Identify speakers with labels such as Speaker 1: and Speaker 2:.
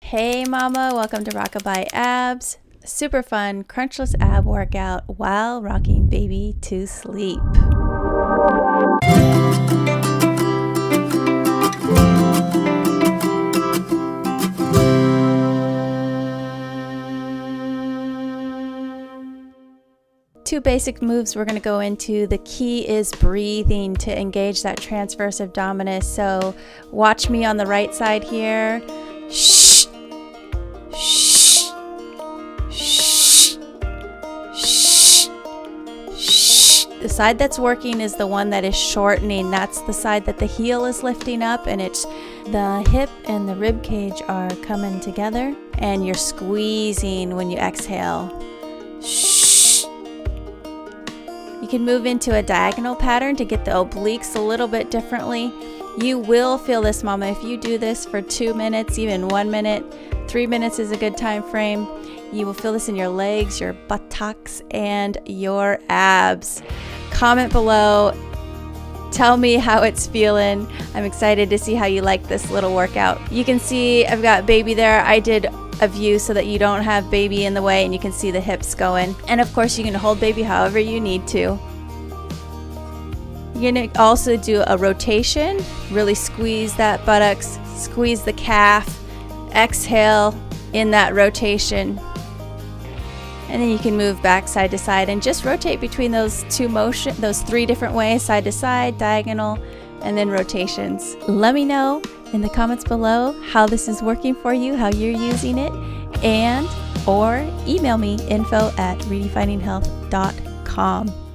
Speaker 1: Hey mama, welcome to Rock-A-By-Abs. Super fun crunchless ab workout while rocking baby to sleep. Two basic moves we're going to go into. The key is breathing to engage that transverse abdominis. So watch me on the right side here. Shh. Shh. Shh. Shh. Shh. The side that's working is the one that is shortening. That's the side that the heel is lifting up, and it's the hip and the rib cage are coming together, and you're squeezing when you exhale. Shh. You can move into a diagonal pattern to get the obliques a little bit differently. You will feel this, mama, if you do this for 2 minutes, even 1 minute. 3 minutes is a good time frame. You will feel this in your legs, your buttocks, and your abs. Comment below. Tell me how it's feeling. I'm excited to see how you like this little workout. You can see I've got baby there. I did a view so that you don't have baby in the way and you can see the hips going. And of course you can hold baby however you need to. You're going to also do a rotation. Really squeeze that buttocks, squeeze the calf, exhale in that rotation. And then you can move back side to side and just rotate between those those 3 different ways, side to side, diagonal, and then rotations. Let me know in the comments below how this is working for you, how you're using it, or email me info@redefininghealth.com.